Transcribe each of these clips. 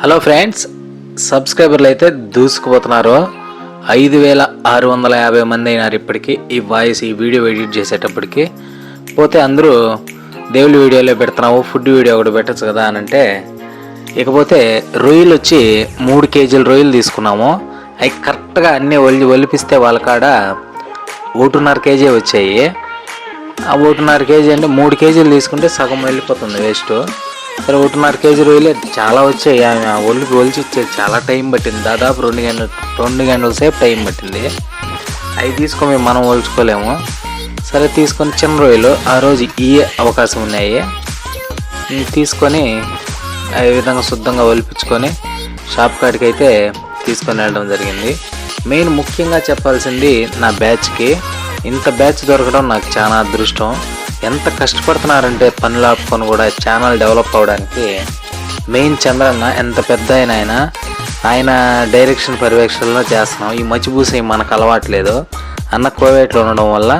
Hello friends, సబ్స్క్రైబర్లు అయితే దూసుకుపోతున్నారు. 5650 మంది అయినారు ఇప్పటికి. ఈ వీడియో ఎడిట్ చేసేటప్పటికి పోతే అందరూ దేవుళ్ళ వీడియోలే పెడుతున్నావు, ఫుడ్ వీడియో ఒకటి పెట్టచ్చు కదా అని అంటే, ఇకపోతే రొయ్యలు వచ్చి 3 కేజీల రొయ్యలు తీసుకున్నాము. అవి కరెక్ట్గా అన్నీ ఒలిపిస్తే వాళ్ళ కాడ 1.5 కేజీ వచ్చాయి. ఆ 1.5 కేజీ అంటే 3 కేజీలు తీసుకుంటే సగం వెళ్ళిపోతుంది వేస్ట్. సరే 1.5 కేజీ రొయ్యలే చాలా వచ్చాయి. ఒలిచి ఇచ్చేది చాలా టైం పట్టింది, దాదాపు 2 గంటల సేపు టైం పట్టింది. అవి తీసుకొని మనం ఒలుచుకోలేము. సరే తీసుకొని చిన్న రొయ్యలు ఆ రోజు ఈ అవకాశం ఉన్నాయి తీసుకొని ఈ విధంగా శుద్ధంగా ఒలిపించుకొని షాప్ కాడికి అయితే తీసుకొని వెళ్ళడం జరిగింది. మెయిన్ ముఖ్యంగా చెప్పాల్సింది, నా బ్యాచ్కి ఇంత బ్యాచ్ దొరకడం నాకు చాలా అదృష్టం. ఎంత కష్టపడుతున్నారంటే పనులు ఆపుకొని కూడా ఛానల్ డెవలప్ అవ్వడానికి. మెయిన్ చంద్రన్న ఎంత పెద్ద ఆయన డైరెక్షన్ పర్యవేక్షణలో చేస్తున్నాం. ఈ మచ్చిబూసి మనకు అలవాట్లేదు. అన్న కోవేట్లో ఉండడం వల్ల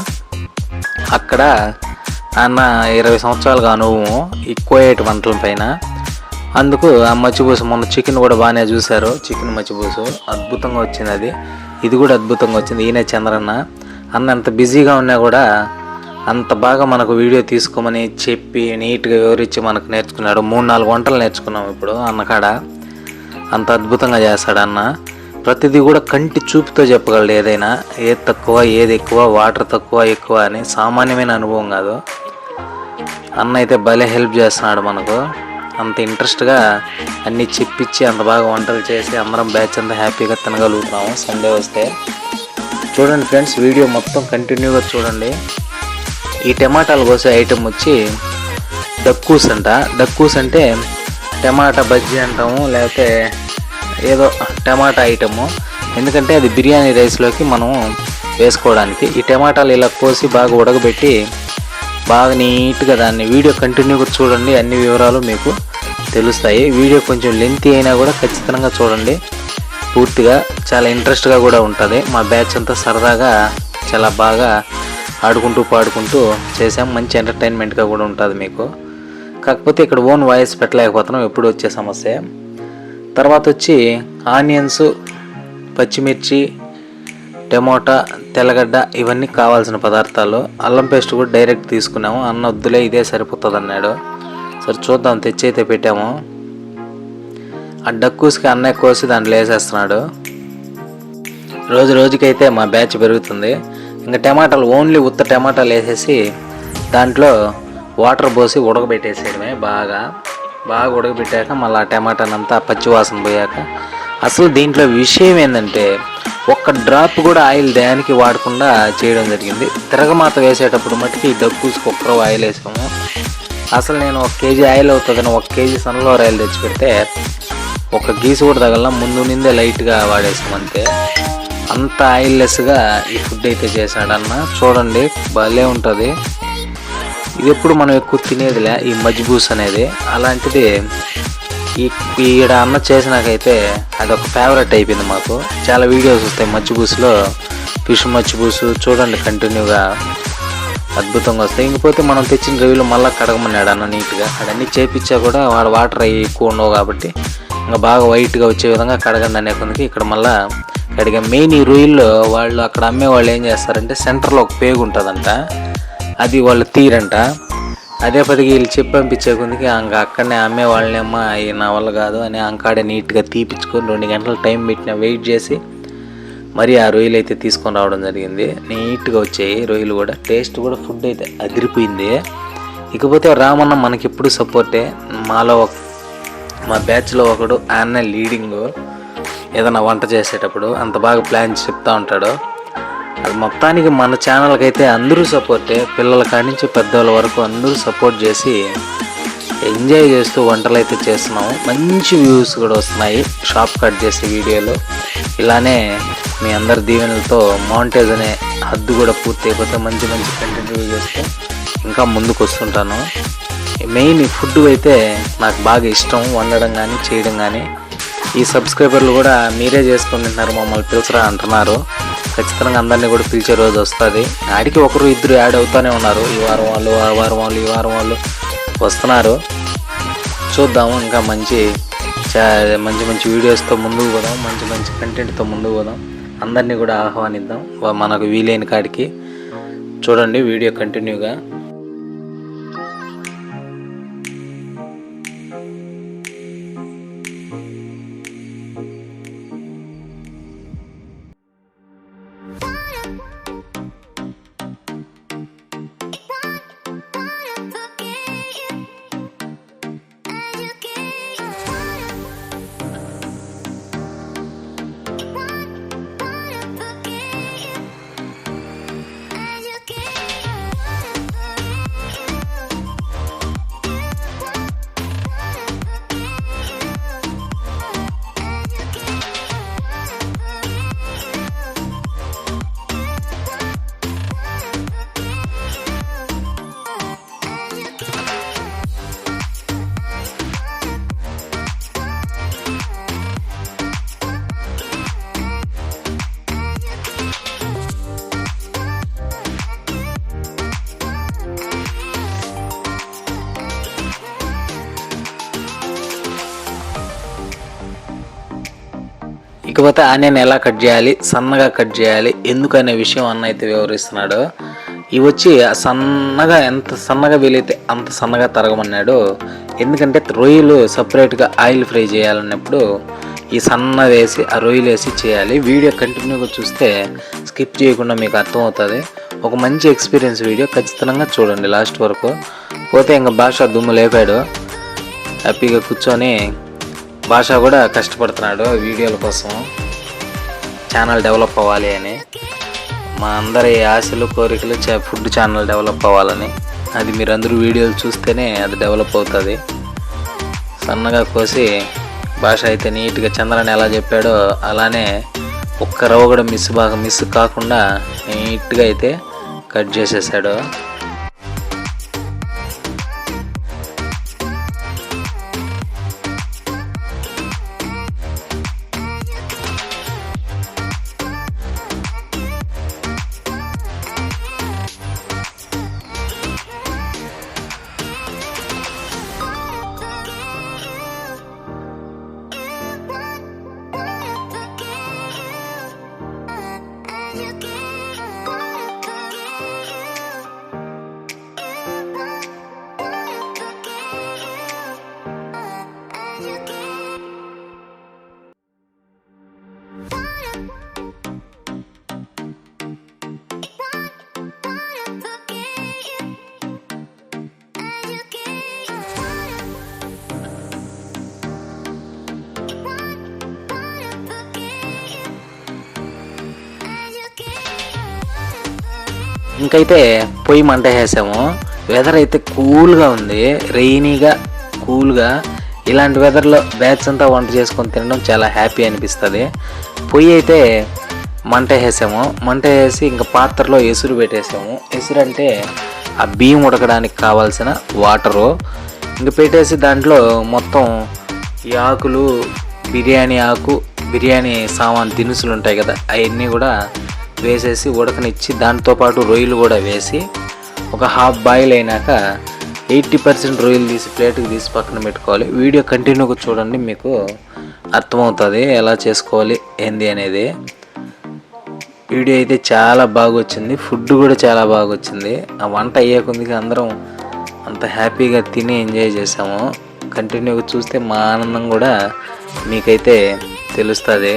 అక్కడ అన్న 20 సంవత్సరాలుగా అనుభవం ఈ కోయేటి వంటల పైన. అందుకు ఆ మచ్చిబూసు మొన్న చికెన్ కూడా బాగానే చూశారు. చికెన్ మచ్చిబూసు అద్భుతంగా వచ్చింది. ఇది కూడా అద్భుతంగా వచ్చింది. ఈయన చంద్రన్న. అన్న ఎంత బిజీగా ఉన్నా కూడా అంత బాగా మనకు వీడియో తీసుకోమని చెప్పి నీట్గా వివరించి మనకు నేర్చుకున్నాడు. 3-4 వంటలు నేర్చుకున్నాం ఇప్పుడు అన్నకాడ. అంత అద్భుతంగా చేస్తాడు అన్న. ప్రతిదీ కూడా కంటి చూపుతో చెప్పగలడు. ఏదైనా ఏది తక్కువ ఏది ఎక్కువ, వాటర్ తక్కువ ఎక్కువ అని సామాన్యమైన అనుభవం కాదు. అన్న అయితే భలే హెల్ప్ చేస్తున్నాడు మనకు. అంత ఇంట్రెస్ట్గా అన్నీ చెప్పించి అంత బాగా వంటలు చేసి అందరం బ్యాచ్ అంతా హ్యాపీగా తినగలుగుతున్నాము. సండే వస్తే చూడండి ఫ్రెండ్స్, వీడియో మొత్తం కంటిన్యూగా చూడండి. ఈ టమాటాలు కోసే ఐటెం వచ్చి డక్కూస్ అంట. డక్కూస్ అంటే టమాటా బజ్జీ అంటాము, లేకపోతే ఏదో టమాటా ఐటము. ఎందుకంటే అది బిర్యానీ రైస్లోకి మనం వేసుకోవడానికి. ఈ టమాటాలు ఇలా కోసి బాగా ఉడకబెట్టి బాగా నీట్గా దాన్ని వీడియో కంటిన్యూగా చూడండి. అన్ని వివరాలు మీకు తెలుస్తాయి. వీడియో కొంచెం లెంతీ అయినా కూడా ఖచ్చితంగా చూడండి పూర్తిగా. చాలా ఇంట్రెస్ట్గా కూడా ఉంటుంది. మా బ్యాచ్ అంతా సరదాగా చాలా బాగా ఆడుకుంటూ పాడుకుంటూ చేసాం. మంచి ఎంటర్టైన్మెంట్గా కూడా ఉంటుంది మీకు. కాకపోతే ఇక్కడ ఓన్ వాయిస్ పెట్టలేకపోతున్నాం, ఎప్పుడు వచ్చే సమస్య. తర్వాత వచ్చి ఆనియన్స్, పచ్చిమిర్చి, టమోటా, తెల్లగడ్డ ఇవన్నీ కావాల్సిన పదార్థాలు. అల్లం పేస్ట్ కూడా డైరెక్ట్ తీసుకున్నాము. అన్న వద్దులే ఇదే సరిపోతుంది అన్నాడు. సరే చూద్దాం, తెచ్చి అయితే పెట్టాము. ఆ డక్కూస్కి అన్నయ్య కోసి దాంట్లో వేసేస్తున్నాడు. రోజుకైతే మా బ్యాచ్ పెరుగుతుంది. ఇంకా టమాటాలు ఓన్లీ ఉత్త టమాటాలు వేసేసి దాంట్లో వాటర్ పోసి ఉడకబెట్టేసేయడమే. బాగా ఉడకబెట్టాక మళ్ళీ ఆ టమాటానంతా పచ్చివాసన పోయాక. అసలు దీంట్లో విషయం ఏంటంటే ఒక్క డ్రాప్ కూడా ఆయిల్ దేనికి వాడకుండా చేయడం జరిగింది. తిరగమాత వేసేటప్పుడు మట్టుకి ఈ డక్కూస్కి ఒక్కరో ఆయిల్ వేసాము. అసలు నేను 1 కేజీ ఆయిల్ అవుతుందని 1 కేజీ సన్ఫ్లవర్ ఆయిల్ తెచ్చిపెడితే ఒక గీసు కూడా తగల, ముందు నిందే లైట్గా వాడేసాం అంతే. అంత ఆయిల్లెస్గా ఈ ఫుడ్ అయితే చేశాడన్న. చూడండి భలే ఉంటుంది. ఇది ఎప్పుడు మనం ఎక్కువ తినేదిలే ఈ మజ్బూస్ అనేది. అలాంటిది ఈడ అన్న చేసినాకైతే అదొక ఫేవరెట్ అయిపోయింది మాకు. చాలా వీడియోస్ వస్తాయి మజ్బూస్లో, ఫిష్ మజ్బూసు చూడండి కంటిన్యూగా అద్భుతంగా వస్తాయి. ఇంకపోతే మనం తెచ్చిన రొయ్యలు మళ్ళీ కడగమన్నాడు అన్న నీట్గా. అదన్నీ చేపించా కూడా వాడు వాటర్ అవి ఎక్కువ ఉండవు కాబట్టి ఇంకా బాగా వైట్గా వచ్చే విధంగా కడగండి అనే కొందికి ఇక్కడ మళ్ళీ కడిగా. మెయిన్ ఈ రొయ్యల్లో వాళ్ళు అక్కడ అమ్మే వాళ్ళు ఏం చేస్తారంటే సెంటర్లో ఒక పేగు ఉంటుందంట, అది వాళ్ళు తీరంట. అదే పదికి వీళ్ళు చెప్పి పంపించే కొందికి ఇంకా అక్కడనే అమ్మే వాళ్ళనేమ్మా నా వల్ల కాదు అని అంకాడే నీట్గా తీపిచ్చుకొని 2 గంటలు టైం పెట్టిన వెయిట్ చేసి మరి ఆ రొయ్యలు అయితే తీసుకొని రావడం జరిగింది. నీట్గా వచ్చాయి రొయ్యలు కూడా. టేస్ట్ కూడా ఫుడ్ అయితే అదిరిపోయింది. ఇకపోతే రామన్న మనకి ఎప్పుడు సపోర్టే. మా బ్యాచ్లో ఒకడు ఆయన లీడింగ్. ఏదైనా వంట చేసేటప్పుడు అంత బాగా ప్లాన్స్ చెప్తూ ఉంటాడు. అది మొత్తానికి మన ఛానల్కి అయితే అందరూ సపోర్టే. పిల్లల కాడి నుంచి పెద్దవాళ్ళ వరకు అందరూ సపోర్ట్ చేసి ఎంజాయ్ చేస్తూ వంటలు అయితే చేస్తున్నాము. మంచి వ్యూస్ కూడా వస్తున్నాయి షాప్ కట్ చేసే వీడియోలు. ఇలానే మీ అందరి దీవెనలతో మౌంటేజ్ అనే హద్దు కూడా పూర్తి అయిపోతే మంచి కంటెంట్ చేస్తే ఇంకా ముందుకు వస్తుంటాను. మెయిన్ ఈ ఫుడ్ అయితే నాకు బాగా ఇష్టం, వండడం కానీ చేయడం కానీ. ఈ సబ్స్క్రైబర్లు కూడా మీరే చేసుకుంటున్నారు, మమ్మల్ని పిలిచరా అంటున్నారు. ఖచ్చితంగా అందరినీ కూడా పిలిచే రోజు వస్తుంది. ఆడికి 1-2 యాడ్ అవుతూనే ఉన్నారు. ఈ వారం వాళ్ళు వస్తున్నారు. చూద్దాము ఇంకా మంచి మంచి మంచి వీడియోస్తో ముందుకు పోదాం, మంచి మంచి కంటెంట్తో ముందుకు పోదాం. అందరినీ కూడా ఆహ్వానిద్దాం మనకు వీలైన కాడికి. చూడండి వీడియో కంటిన్యూగా. ఇకపోతే ఆనియన్ ఎలా కట్ చేయాలి, సన్నగా కట్ చేయాలి ఎందుకనే విషయం అన్న అయితే వివరిస్తున్నాడు. ఇవి వచ్చి సన్నగా, ఎంత సన్నగా వీలైతే అంత సన్నగా తరగమన్నాడు. ఎందుకంటే రొయ్యలు సపరేట్గా ఆయిల్ ఫ్రై చేయాలన్నప్పుడు ఈ సన్న వేసి ఆ రొయ్యలు వేసి చేయాలి. వీడియో కంటిన్యూగా చూస్తే స్కిప్ చేయకుండా మీకు అర్థమవుతుంది. ఒక మంచి ఎక్స్పీరియన్స్ వీడియో, ఖచ్చితంగా చూడండి లాస్ట్ వరకు. పోతే ఇంకా భాష దుమ్ము లేపాడు, హ్యాపీగా కూర్చొని. భాష కూడా కష్టపడుతున్నాడు వీడియోల కోసం, ఛానల్ డెవలప్ అవ్వాలి అని. మా అందరి ఆశలు కోరికలు ఫుడ్ ఛానల్ డెవలప్ అవ్వాలని. అది మీరందరూ వీడియోలు చూస్తేనే అది డెవలప్ అవుతుంది. సన్నగా కోసి భాష అయితే నీట్గా చంద్రని ఎలా చెప్పాడో అలానే ఒక్క రవ్వ కూడా మిస్ కాకుండా నీట్గా అయితే కట్ చేసేసాడు. ఇంకైతే పొయ్యి మంట వేసాము. వెదర్ అయితే కూల్గా ఉంది, రెయినీగా కూల్గా. ఇలాంటి వెదర్లో బ్యాచ్ అంతా వంట చేసుకొని తినడం చాలా హ్యాపీ అనిపిస్తుంది. పొయ్యి అయితే మంట వేసాము. మంట వేసి ఇంకా పాత్రలో ఎసురు పెట్టేసాము. ఎసురు అంటే ఆ బియ్యం ఉడకడానికి కావాల్సిన వాటరు ఇంక పెట్టేసి దాంట్లో మొత్తం ఈ ఆకులు, బిర్యానీ ఆకు, బిర్యానీ సామాన్ దినుసులు ఉంటాయి కదా, అవన్నీ కూడా వేసేసి ఉడకనిచ్చి దాంతోపాటు రొయ్యలు కూడా వేసి ఒక హాఫ్ బాయిల్ అయినాక 80% రొయ్యలు తీసి ప్లేట్కి తీసి పక్కన పెట్టుకోవాలి. వీడియో కంటిన్యూగా చూడండి, మీకు అర్థమవుతుంది ఎలా చేసుకోవాలి ఏంది అనేది. వీడియో అయితే చాలా బాగా వచ్చింది, ఫుడ్ కూడా చాలా బాగా వచ్చింది. ఆ వంట అయ్యేకొందికి అందరం అంత హ్యాపీగా తిని ఎంజాయ్ చేసాము. కంటిన్యూగా చూస్తే మా ఆనందం కూడా మీకైతే తెలుస్తుంది.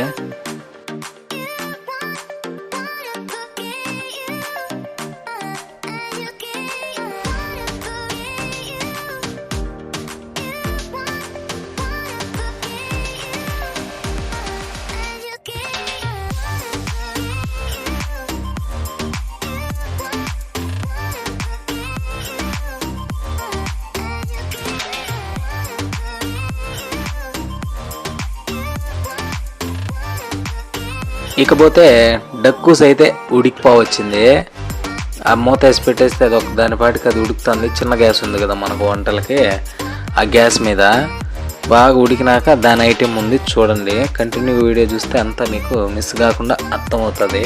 ఇకపోతే డక్కూస్ అయితే ఉడికిపోవచ్చింది. ఆ మూత వేసి పెట్టేస్తే అది ఒక దానిపాటికి అది ఉడుకుతుంది. చిన్న గ్యాస్ ఉంది కదా మనకు వంటలకి, ఆ గ్యాస్ మీద బాగా ఉడికినాక దాని ఐటెం ఉంది చూడండి. కంటిన్యూ వీడియో చూస్తే అంతా మీకు మిస్ కాకుండా అర్థమవుతుంది.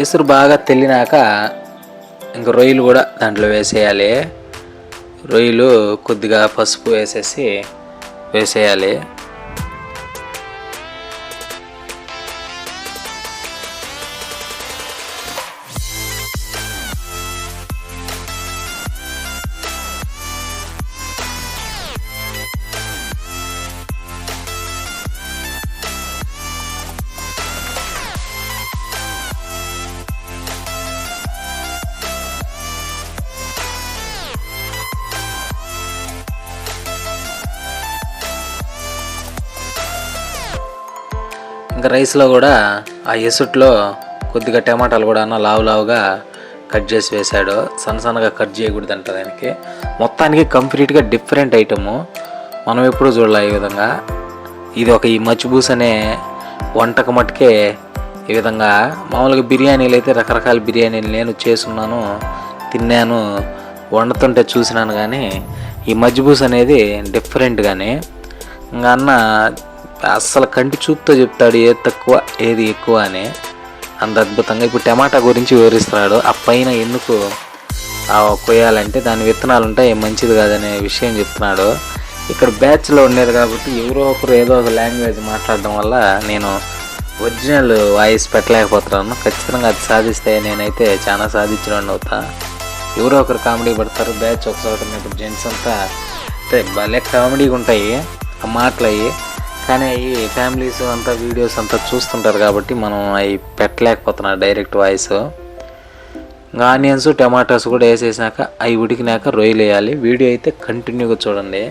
ఎసురు బాగా తెల్లినాక ఇంకా రొయ్యలు కూడా దాంట్లో వేసేయాలి. రొయ్యలు కొద్దిగా పసుపు వేసేయాలి. ఇంకా రైస్లో కూడా ఆ ఎసుట్లో కొద్దిగా టమాటాలు కూడా లావుగా కట్ చేసి వేశాడు. సన్నగా కట్ చేయకూడదు అంట దానికి. మొత్తానికి కంప్లీట్గా డిఫరెంట్ ఐటము, మనం ఎప్పుడూ చూడాలి ఈ విధంగా. ఇది ఒక ఈ మచ్చిబూస్ అనే వంటకు మట్టుకే ఈ విధంగా. మామూలుగా బిర్యానీలు అయితే రకరకాల బిర్యానీలు నేను చేసున్నాను, తిన్నాను, వండుతుంటే చూసినాను. కానీ ఈ మజ్బూస్ అనేది డిఫరెంట్గానే. ఇంకా అన్న అస్సలు కంటి చూపుతో చెప్తాడు ఏది తక్కువ ఏది ఎక్కువ అని, అంత అద్భుతంగా. ఇప్పుడు టమాటా గురించి వివరిస్తున్నాడు. ఆ పైన ఎందుకు కొయ్యాలంటే దాని విత్తనాలు ఉంటాయి, మంచిది కాదనే విషయం చెప్తున్నాడు. ఇక్కడ బ్యాచ్లో ఉండేది కాబట్టి ఎవరో ఒకరు ఏదో ఒక లాంగ్వేజ్ మాట్లాడడం వల్ల నేను ఒరిజినల్ వాయిస్ పెట్టలేకపోతున్నాను. ఖచ్చితంగా అది సాధిస్తే నేనైతే చాలా సాధించిన అవుతా. ఎవరో ఒకరు కామెడీ పడతారు. బ్యాచ్ ఒక చోట ఉన్నప్పుడు జెంట్స్ అంతా అంటే భలే కామెడీగా ఉంటాయి ఆ మాటలు అవి. కానీ అవి ఫ్యామిలీస్ అంతా వీడియోస్ అంతా చూస్తుంటారు కాబట్టి మనం అవి పెట్టలేకపోతున్నాం డైరెక్ట్ వాయిస్. ఆనియన్స్ టమాటాస్ కూడా వేసేసాక అవి ఉడికినాక రొయ్యలు వేయాలి. వీడియో అయితే కంటిన్యూగా చూడండి.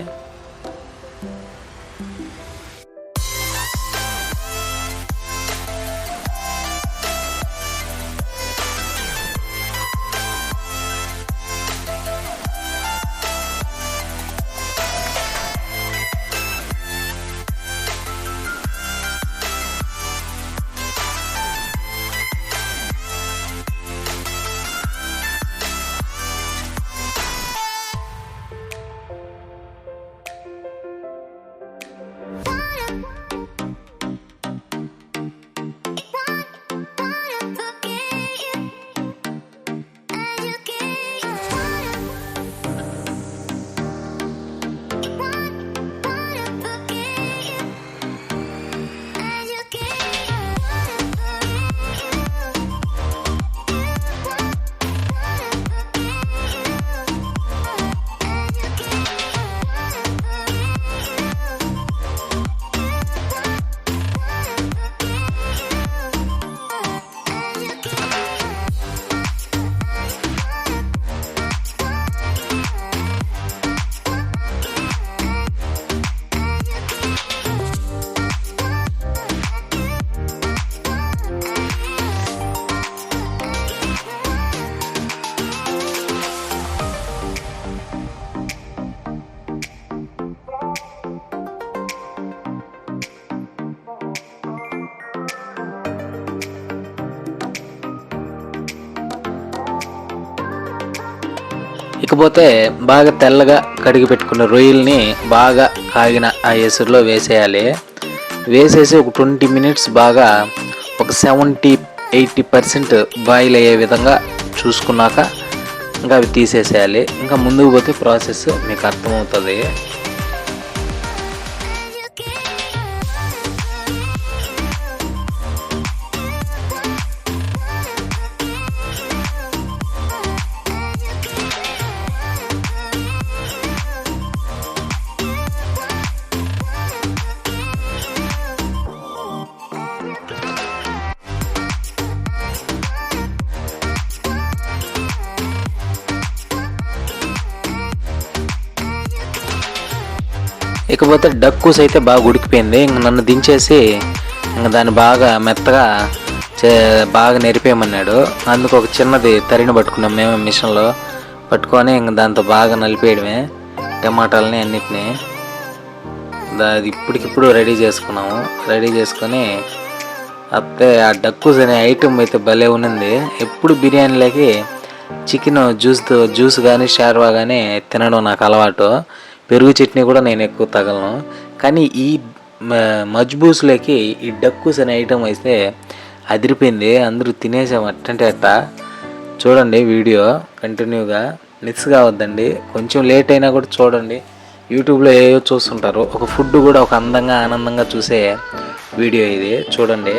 ఇకపోతే బాగా తెల్లగా కడిగి పెట్టుకున్న రొయ్యల్ని బాగా కాగిన ఆ ఎసురులో వేసేయాలి. వేసేసి ఒక 20 మినిట్స్ బాగా ఒక 70-80% బాయిల్ అయ్యే విధంగా చూసుకున్నాక ఇంకా అవి తీసేసేయాలి. ఇంకా ముందుకు పోతే ప్రాసెస్ మీకు అర్థమవుతుంది. ఇకపోతే డక్కూస్ అయితే బాగా ఉడికిపోయింది. ఇంక నన్ను దించేసి ఇంకా దాన్ని బాగా మెత్తగా బాగా నెరిపేయమన్నాడు. అందుకు ఒక చిన్నది తరిని పట్టుకున్నాం మేము మిషన్లో పట్టుకొని ఇంక దాంతో బాగా నలిపేయడమే టమాటాలని అన్నిటినీ. అది ఇప్పటికిప్పుడు రెడీ చేసుకున్నాము. రెడీ చేసుకొని అత్తే ఆ డక్కూస్ అనే ఐటెం అయితే భలే ఉన్నింది. ఎప్పుడు బిర్యానీలోకి చికెన్ జ్యూస్ కానీ షార్వా కానీ తినడం నాకు అలవాటు. పెరుగు చట్నీ కూడా నేను ఎక్కువ తగలను. కానీ ఈ మజ్బూస్లోకి ఈ డక్కూస్ అనే ఐటెం అయితే అదిరిపోయింది. అందరూ తినేసాము అట్టంటే అట్ట. చూడండి వీడియో కంటిన్యూగా, మిస్ కావద్దండి. కొంచెం లేట్ అయినా కూడా చూడండి. యూట్యూబ్లో ఏవో చూస్తుంటారు, ఒక ఫుడ్ కూడా ఒక అందంగా ఆనందంగా చూసే వీడియో ఇది. చూడండి.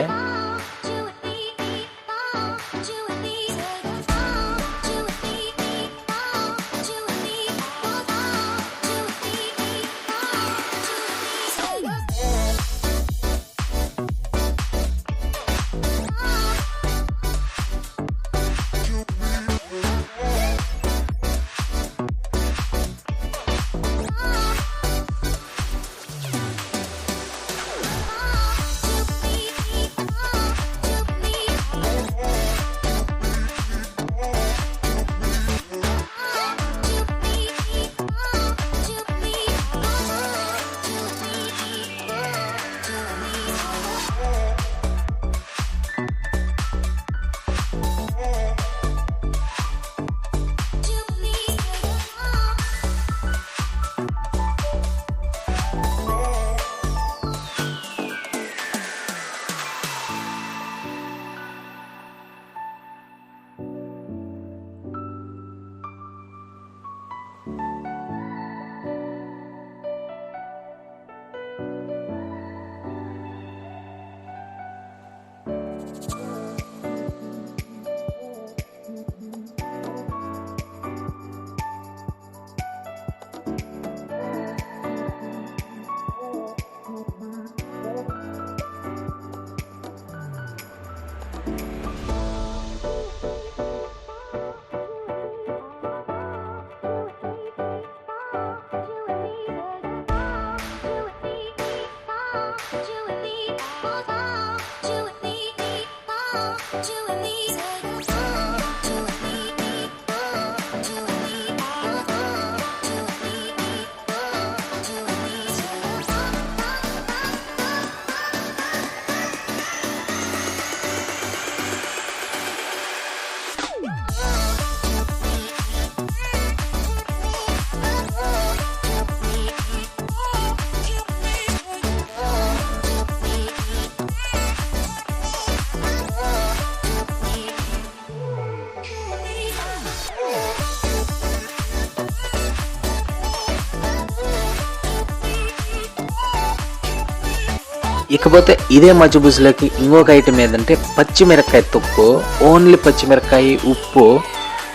ఇకపోతే ఇదే మజ్జిబుజ్లోకి ఇంకొక ఐటెం ఏంటంటే పచ్చిమిరపకాయ తొక్కు. ఓన్లీ పచ్చిమిరపకాయ ఉప్పు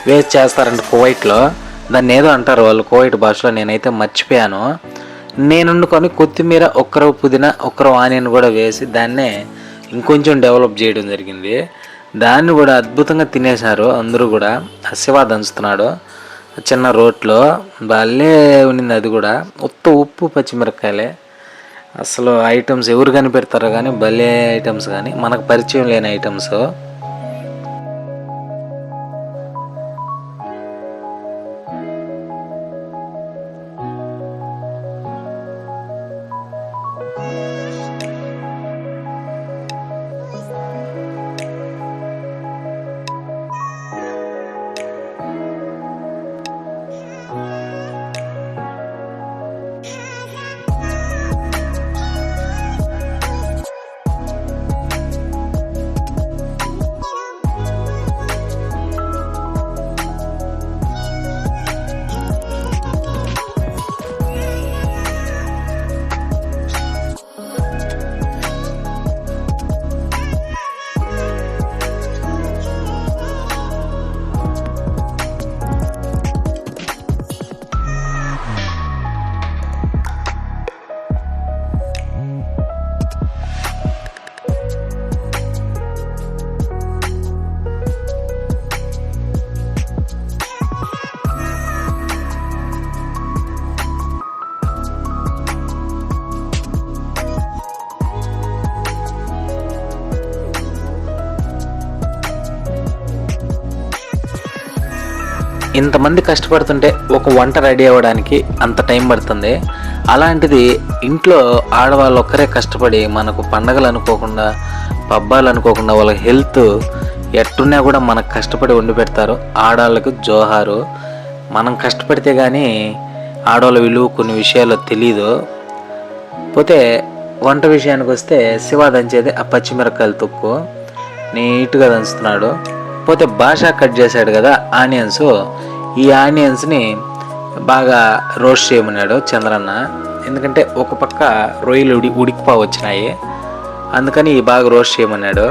వేస్ట్ చేస్తారంట కువైట్లో. దాన్ని ఏదో అంటారు వాళ్ళు కువైట్ భాషలో, నేనైతే మర్చిపోయాను. నేను వండుకొని కొత్తిమీర, ఒక్కరవ పుదీనా, ఒక్కరవ ఆనియన్ కూడా వేసి దాన్నే ఇంకొంచెం డెవలప్ చేయడం జరిగింది. దాన్ని కూడా అద్భుతంగా తినేశారు అందరూ కూడా. శివ దంచుతున్నాడు చిన్న రోట్లో, భలే ఉన్నింది అది కూడా. ఉప్పు పచ్చిమిరపకాయలే. అసలు ఐటమ్స్ ఎవరు కనిపెడతారో కానీ భలే ఐటమ్స్, కానీ మనకు పరిచయం లేని ఐటమ్స్. ఇంతమంది కష్టపడుతుంటే ఒక వంట రెడీ అవ్వడానికి అంత టైం పడుతుంది. అలాంటిది ఇంట్లో ఆడవాళ్ళు ఒక్కరే కష్టపడి మనకు పండగలు అనుకోకుండా, పబ్బాలు అనుకోకుండా వాళ్ళ హెల్త్ ఎట్టున్నా కూడా మనకు కష్టపడి వండి పెడతారు. ఆడవాళ్ళకు జోహారు. మనం కష్టపడితే కానీ ఆడవాళ్ళ విలువ కొన్ని విషయాలు తెలీదు. పోతే వంట విషయానికి వస్తే శివ దంచేది ఆ పచ్చిమిరపకాయలు తొక్కు నీట్గా దంచుతున్నాడు. పోతే భాష కట్ చేశాడు కదా ఆనియన్స్, ఈ ఆనియన్స్ని బాగా రోస్ట్ చేయమన్నాడు చంద్రన్న. ఎందుకంటే ఒక పక్క రొయ్యలు ఉడికిపో వచ్చినాయి, అందుకని బాగా రోస్ట్ చేయమన్నాడు.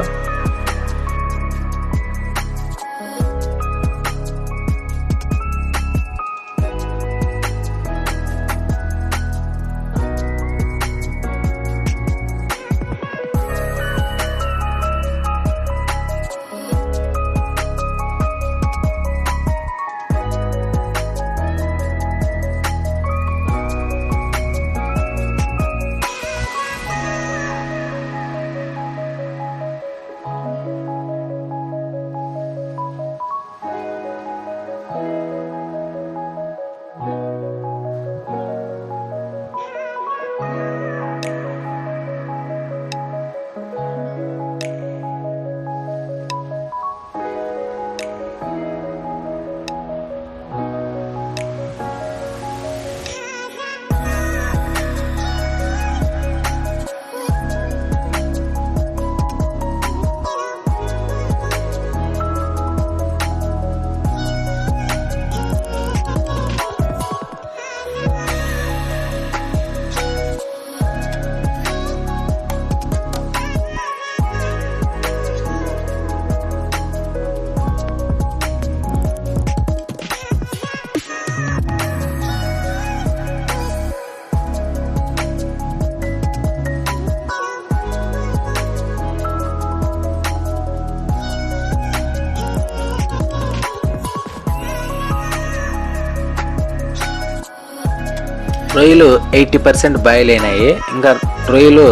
రొయ్యలు 80% బాయిల్ అయినాయి. ఇంకా రొయ్యలు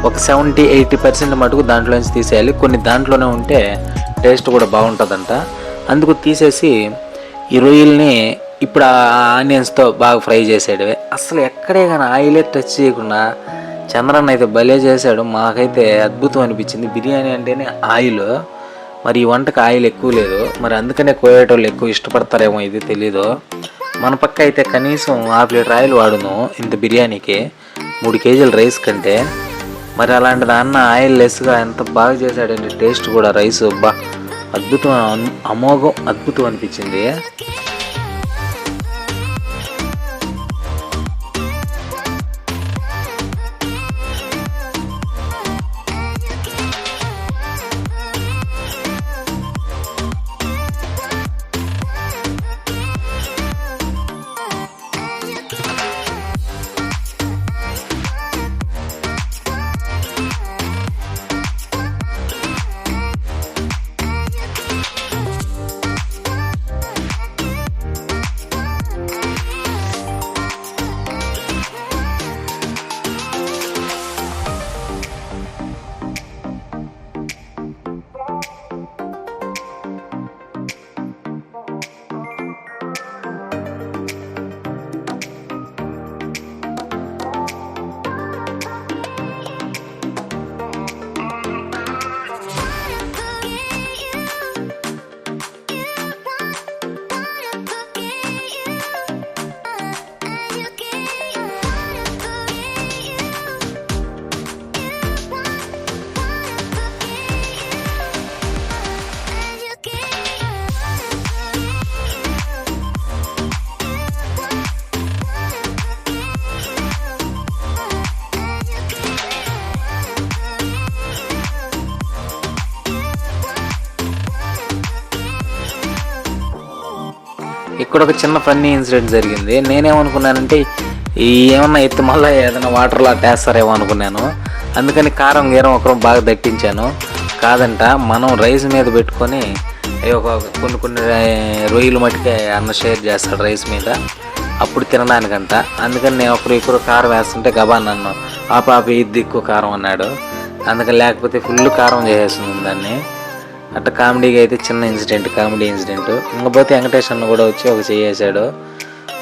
ఒక 70-80% మటుకు దాంట్లోంచి తీసేయాలి. కొన్ని దాంట్లోనే ఉంటే టేస్ట్ కూడా బాగుంటుందంట. అందుకు తీసేసి ఈ రొయ్యల్ని ఇప్పుడు ఆ ఆనియన్స్తో బాగా ఫ్రై చేసాడు. అసలు ఎక్కడే కానీ ఆయిలే టచ్ చేయకుండా చంద్రన్న అయితే భలే చేశాడు. మాకైతే అద్భుతం అనిపించింది. బిర్యానీ అంటేనే ఆయిల్, మరి ఈ వంటకు ఆయిల్ ఎక్కువ లేదు. మరి అందుకనే కోయేటోళ్ళు ఎక్కువ ఇష్టపడతారేమో, ఇది తెలీదు. మన పక్క అయితే కనీసం 1/2 లీటర్ ఆయిల్ వాడును ఇంత బిర్యానీకి 3 కేజీల రైస్ కంటే. మరి అలాంటి దాన్న ఆయిల్ లెస్గా ఎంత బాగా చేశాడంటే టేస్ట్ కూడా రైస్ అద్భుతం, అమోఘం, అద్భుతం అనిపించింది. ఇక్కడ ఒక చిన్న ఫన్నీ ఇన్సిడెంట్ జరిగింది. నేనేమనుకున్నానంటే ఏమన్నా ఎత్తి మళ్ళీ ఏదైనా వాటర్లో టేస్తారేమో అనుకున్నాను. అందుకని కారం గీరం ఒకరం బాగా దట్టించాను. కాదంట, మనం రైస్ మీద పెట్టుకొని కొన్ని రొయ్యలు మట్టుకే అన్న షేర్ చేస్తాడు రైస్ మీద, అప్పుడు తినడానికంట. అందుకని నేను ఒకరు కారం వేస్తుంటే గబా నన్ను ఆపి ఇది ఎక్కువ కారం అన్నాడు. అందుకని లేకపోతే ఫుల్ కారం చేసేస్తుంది దాన్ని. అట్లా కామెడీగా అయితే చిన్న కామెడీ ఇన్సిడెంట్. ఇంకపోతే వెంకటేష్ అన్న కూడా వచ్చి ఒక చేసాడు.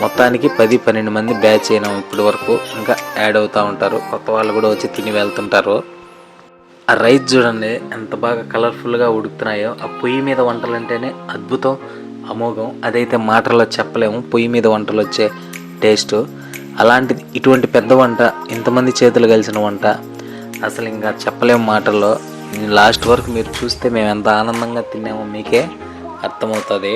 మొత్తానికి 10-12 మంది బ్యాచ్ అయినాం ఇప్పటి వరకు. ఇంకా యాడ్ అవుతూ ఉంటారు, కొత్త వాళ్ళు కూడా వచ్చి తిని వెళ్తుంటారు. ఆ రైస్ చూడండి ఎంత బాగా కలర్ఫుల్గా ఉడుకుతున్నాయో. ఆ పొయ్యి మీద వంటలు అంటేనే అద్భుతం, అమోఘం. అదైతే మాటల్లో చెప్పలేము, పొయ్యి మీద వంటలు వచ్చే టేస్ట్. అలాంటిది ఇటువంటి పెద్ద వంట, ఇంతమంది చేతులు కలిసిన వంట అసలు ఇంకా చెప్పలేము మాటల్లో. లాస్ట్ వరకు మీరు చూస్తే మేము ఎంత ఆనందంగా తిన్నామో మీకే అర్థమవుతుంది.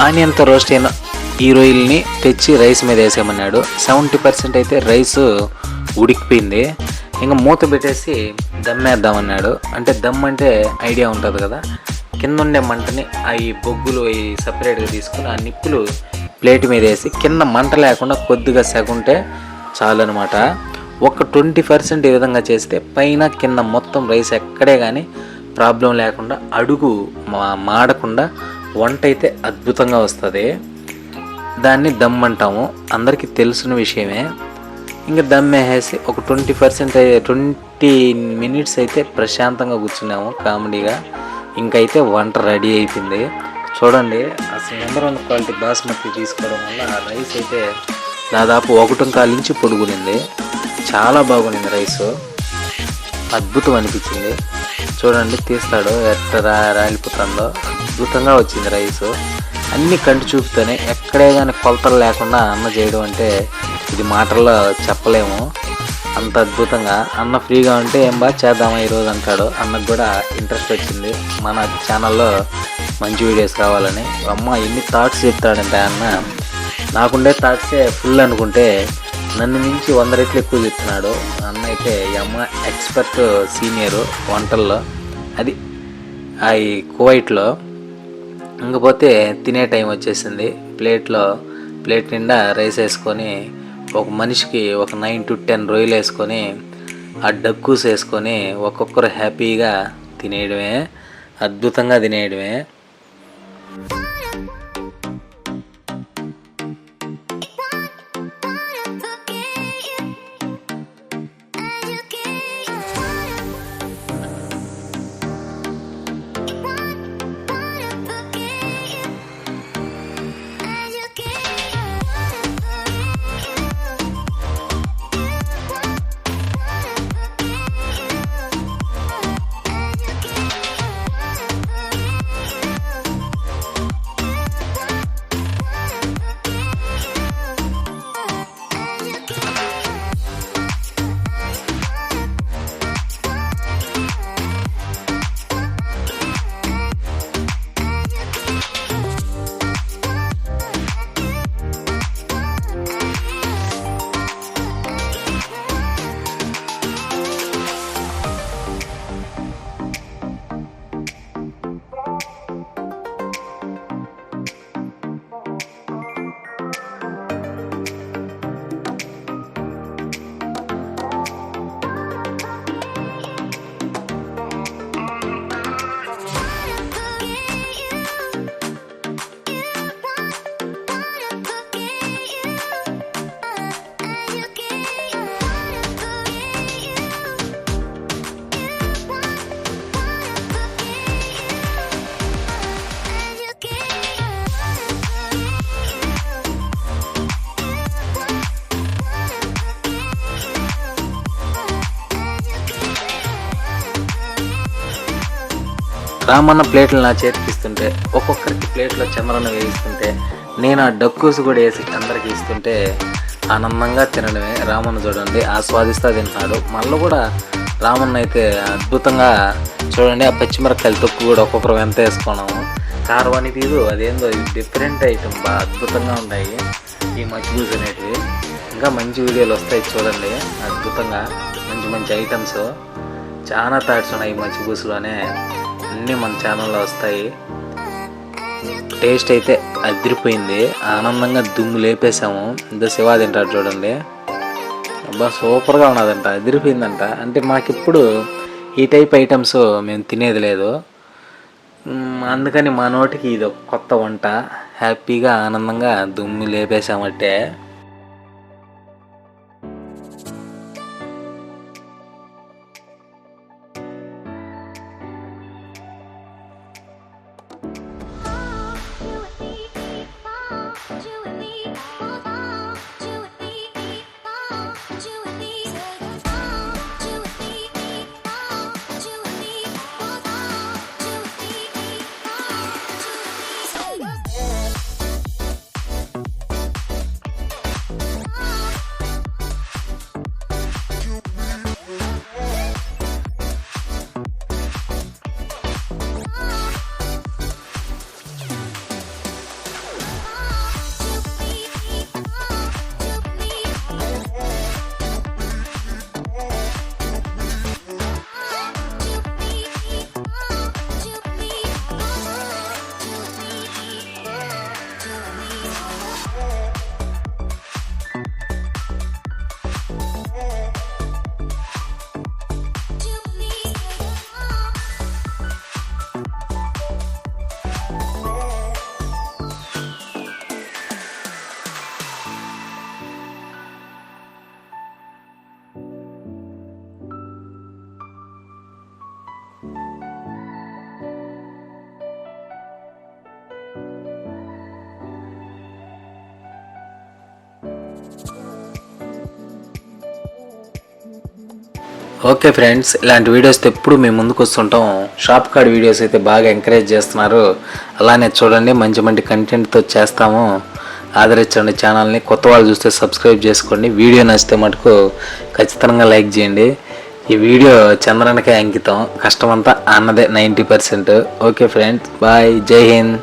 ఆనియన్తో రోస్ట్ అయిన ఈ రొయ్యల్ని తెచ్చి రైస్ మీద వేసేయమన్నాడు. 70% అయితే రైస్ ఉడికిపోయింది. ఇంకా మూత పెట్టేసి దమ్ వేద్దామన్నాడు. అంటే దమ్ అంటే ఐడియా ఉంటుంది కదా, కింద ఉండే మంటని అవి బొగ్గులు అవి సపరేట్గా తీసుకుని ఆ నిప్పులు ప్లేట్ మీద వేసి కింద మంట లేకుండా కొద్దిగా సెగుంటే చాలు అనమాట. ఒక 20% ఈ విధంగా చేస్తే పైన కింద మొత్తం రైస్ ఎక్కడే కానీ ప్రాబ్లం లేకుండా అడుగు మాడకుండా వంట అయితే అద్భుతంగా వస్తుంది. దాన్ని దమ్ అంటాము, అందరికీ తెలిసిన విషయమే. ఇంకా దమ్ వేసేసి ఒక 20 మినిట్స్ అయితే ప్రశాంతంగా కూర్చున్నాము కామెడీగా. ఇంకైతే వంట రెడీ అయిపోయింది. చూడండి అసలు నెంబర్ 1 క్వాలిటీ బాస్మతి తీసుకోవడం వల్ల ఆ రైస్ అయితే దాదాపు 1.25 ఇంచు పొడుగునింది. చాలా బాగుంది రైసు, అద్భుతం అనిపించింది. చూడండి తీస్తాడు ఎట్లా రాలిపోతుందో, అద్భుతంగా వచ్చింది రైసు. అన్ని కంటి చూపుతోనే ఎక్కడే కానీ కొలతలు లేకుండా అన్న చేయడం అంటే ఇది మాటల్లో చెప్పలేము, అంత అద్భుతంగా. అన్న ఫ్రీగా ఉంటే ఏం బాగా చేద్దామా ఈరోజు అంటాడు. అన్నకు కూడా ఇంట్రెస్ట్ వచ్చింది మన ఛానల్లో మంచి వీడియోస్ కావాలని. అమ్మ ఎన్ని థాట్స్ చెప్తాడంటే అన్న, నాకుండే థాట్సే ఫుల్ అనుకుంటే నన్ను మించి 100 రెట్లు ఎక్కువ చెప్తున్నాడు అన్న. అయితే ఈ అమ్మ ఎక్స్పర్ట్ సీనియరు వంటల్లో, అది ఈ కువైట్లో. ఇంకపోతే తినే టైం వచ్చేసింది. ప్లేట్ నిండా రైస్ వేసుకొని ఒక మనిషికి ఒక 9 to 10 రొయ్యలు వేసుకొని ఆ డక్కూస్ వేసుకొని ఒక్కొక్కరు హ్యాపీగా తినేయడమే, అద్భుతంగా తినేయడమే. రామన్న ప్లేట్లు నా చేతికి ఇస్తుంటే, ఒక్కొక్కరికి ప్లేట్లో చెమరన్న వేయిస్తుంటే, నేను ఆ డక్కూసు కూడా వేసి అందరికి ఇస్తుంటే ఆనందంగా తినడమే. రామన్న చూడండి ఆస్వాదిస్తూ తింటున్నాడు. మళ్ళీ కూడా రామన్న అయితే అద్భుతంగా చూడండి. ఆ పచ్చిమిరపకాయల తొక్కు కూడా ఒక్కొక్కరు ఎంత వేసుకున్నాము. కారం అని తీరు అదేందో డిఫరెంట్ ఐటమ్ బాగా అద్భుతంగా ఉన్నాయి ఈ మచ్చిపూస అనేటివి. ఇంకా మంచి వీడియోలు వస్తాయి చూడండి, అద్భుతంగా మంచి మంచి ఐటమ్స్ చాలా థాట్స్ ఉన్నాయి ఈ మచ్చిపూసలోనే, అన్నీ మన ఛానల్లో వస్తాయి. టేస్ట్ అయితే అదిరిపోయింది, ఆనందంగా దుమ్ము లేపేసాము. ఇంత శివ తింటాడు చూడండి, అబ్బా సూపర్గా ఉన్నదంట, అదిరిపోయిందంట. అంటే మాకిప్పుడు ఈ టైప్ ఐటమ్స్ మేము తినేది లేదు, అందుకని మా నోటికి ఇది ఒక కొత్త వంట. హ్యాపీగా ఆనందంగా దుమ్ము లేపేసామంటే. ఓకే ఫ్రెండ్స్, ఇలాంటి వీడియోస్ ఎప్పుడు మేము ముందుకు వస్తుంటాం. షాప్ కార్డ్ వీడియోస్ అయితే బాగా ఎంకరేజ్ చేస్తున్నారు, అలానే చూడండి మంచి మంచి కంటెంట్తో చేస్తాము. ఆదరించండి ఛానల్ని. కొత్త వాళ్ళు చూస్తే సబ్స్క్రైబ్ చేసుకోండి. వీడియో నచ్చితే మటుకు ఖచ్చితంగా లైక్ చేయండి. ఈ వీడియో చంద్రనకే అంకితం, కష్టమంతా అన్నదే 90%. ఓకే ఫ్రెండ్స్, బాయ్, జై హింద్.